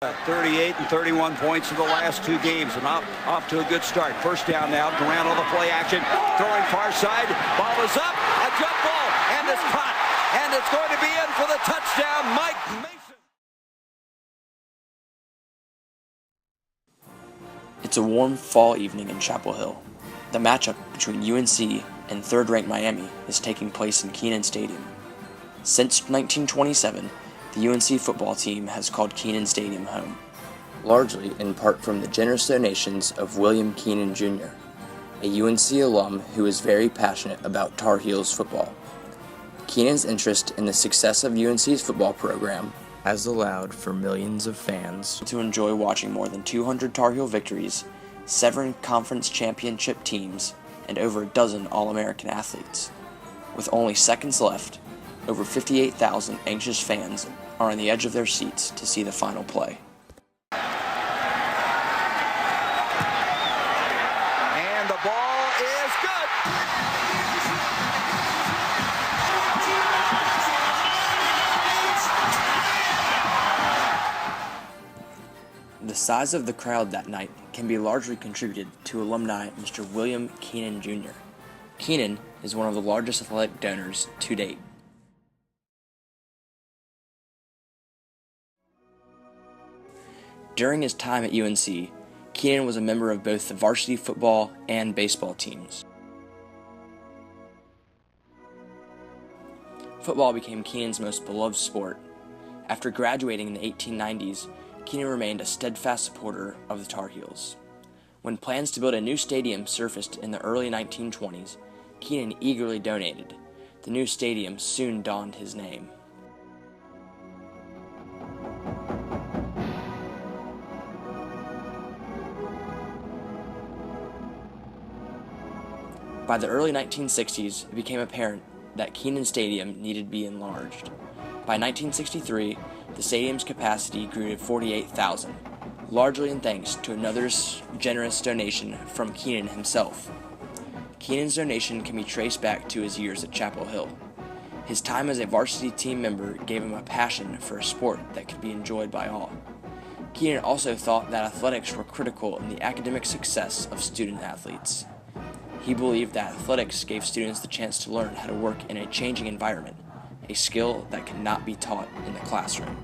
38 and 31 points in the last two games, and off to a good start. First down now. Durant on the play action, throwing far side. Ball is up, a jump ball, and it's caught, and it's going to be in for the touchdown. Mike Mason. It's a warm fall evening in Chapel Hill. The matchup between UNC and third-ranked Miami is taking place in Kenan Stadium. Since 1927, the UNC football team has called Kenan Stadium home, largely in part from the generous donations of William Kenan Jr., a UNC alum who is very passionate about Tar Heels football. Kenan's interest in the success of UNC's football program has allowed for millions of fans to enjoy watching more than 200 Tar Heel victories, 7 conference championship teams, and over a dozen All-American athletes. With only seconds left, over 58,000 anxious fans are on the edge of their seats to see the final play. And the ball is good. The size of the crowd that night can be largely contributed to alumni Mr. William Kenan Jr. Kenan is one of the largest athletic donors to date. During his time at UNC, Kenan was a member of both the varsity football and baseball teams. Football became Kenan's most beloved sport. After graduating in the 1890s, Kenan remained a steadfast supporter of the Tar Heels. When plans to build a new stadium surfaced in the early 1920s, Kenan eagerly donated. The new stadium soon donned his name. By the early 1960s, it became apparent that Kenan Stadium needed to be enlarged. By 1963, the stadium's capacity grew to 48,000, largely in thanks to another generous donation from Kenan himself. Kenan's donation can be traced back to his years at Chapel Hill. His time as a varsity team member gave him a passion for a sport that could be enjoyed by all. Kenan also thought that athletics were critical in the academic success of student athletes. He believed that athletics gave students the chance to learn how to work in a changing environment, a skill that cannot be taught in the classroom.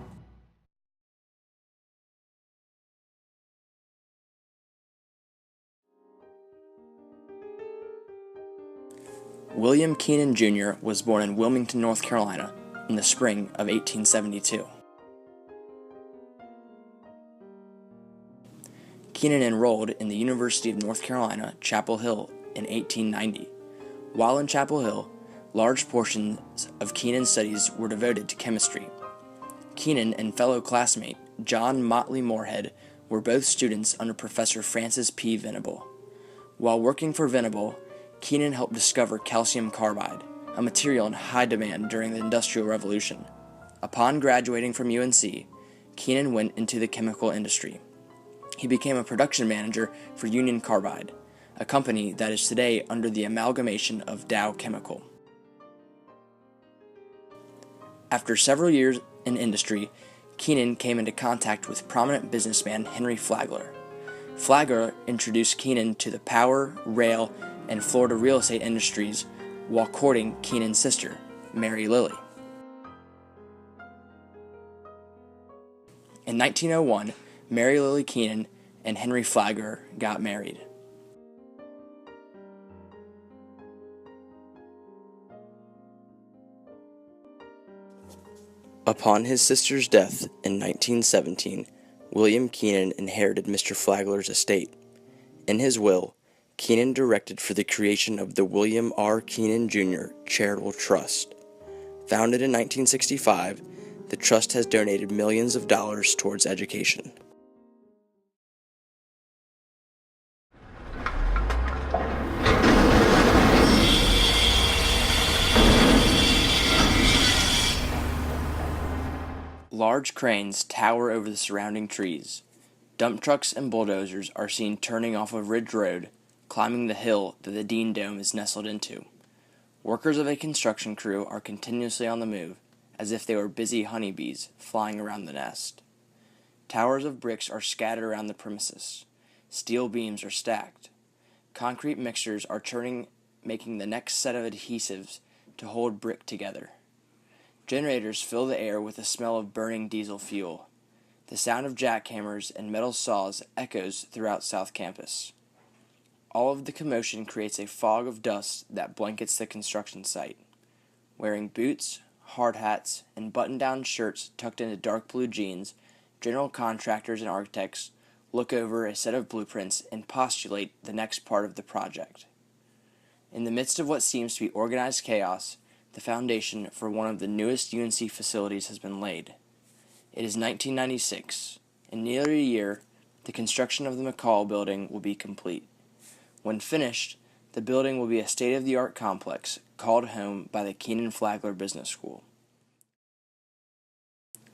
William Kenan Jr. was born in Wilmington, North Carolina, in the spring of 1872. Kenan enrolled in the University of North Carolina, Chapel Hill, in 1890. While in Chapel Hill, large portions of Kenan's studies were devoted to chemistry. Kenan and fellow classmate John Motley Moorhead were both students under Professor Francis P. Venable. While working for Venable, Kenan helped discover calcium carbide, a material in high demand during the Industrial Revolution. Upon graduating from UNC, Kenan went into the chemical industry. He became a production manager for Union Carbide, a company that is today under the amalgamation of Dow Chemical. After several years in industry, Kenan came into contact with prominent businessman Henry Flagler. Flagler introduced Kenan to the power, rail, and Florida real estate industries while courting Kenan's sister, Mary Lily. In 1901, Mary Lily Kenan and Henry Flagler got married. Upon his sister's death in 1917, William Kenan inherited Mr. Flagler's estate. In his will, Kenan directed for the creation of the William R. Kenan Jr. Charitable Trust. Founded in 1965, the trust has donated millions of dollars towards education. Large cranes tower over the surrounding trees. Dump trucks and bulldozers are seen turning off of Ridge Road, climbing the hill that the Dean Dome is nestled into. Workers of a construction crew are continuously on the move, as if they were busy honeybees flying around the nest. Towers of bricks are scattered around the premises. Steel beams are stacked. Concrete mixers are churning, making the next set of adhesives to hold brick together. Generators fill the air with the smell of burning diesel fuel. The sound of jackhammers and metal saws echoes throughout South Campus. All of the commotion creates a fog of dust that blankets the construction site. Wearing boots, hard hats, and button-down shirts tucked into dark blue jeans, general contractors and architects look over a set of blueprints and postulate the next part of the project. In the midst of what seems to be organized chaos, the foundation for one of the newest UNC facilities has been laid. It is 1996. In nearly a year, the construction of the McCall building will be complete. When finished, the building will be a state-of-the-art complex called home by the Kenan Flagler Business School.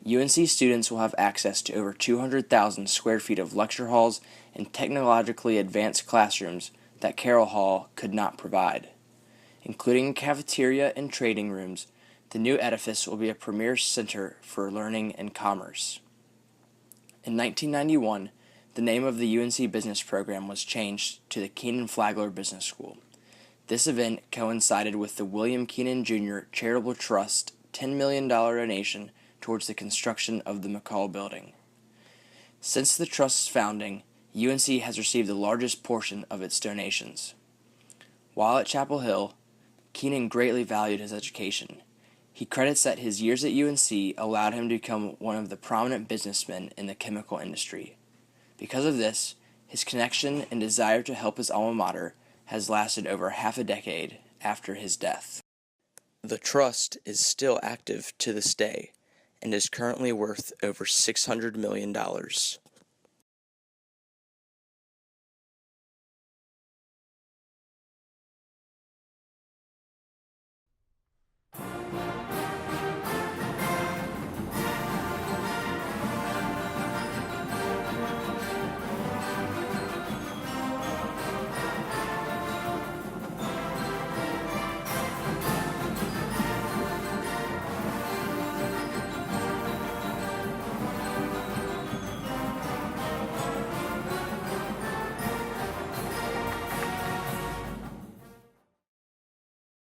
UNC students will have access to over 200,000 square feet of lecture halls and technologically advanced classrooms that Carroll Hall could not provide. Including a cafeteria and trading rooms, the new edifice will be a premier center for learning and commerce. In 1991, the name of the UNC business program was changed to the Kenan Flagler Business School. This event coincided with the William Kenan Jr. Charitable Trust $10 million donation towards the construction of the McCall building. Since the trust's founding, UNC has received the largest portion of its donations. While at Chapel Hill, Kenan greatly valued his education. He credits that his years at UNC allowed him to become one of the prominent businessmen in the chemical industry. Because of this, his connection and desire to help his alma mater has lasted over half a decade after his death. The trust is still active to this day and is currently worth over $600 million.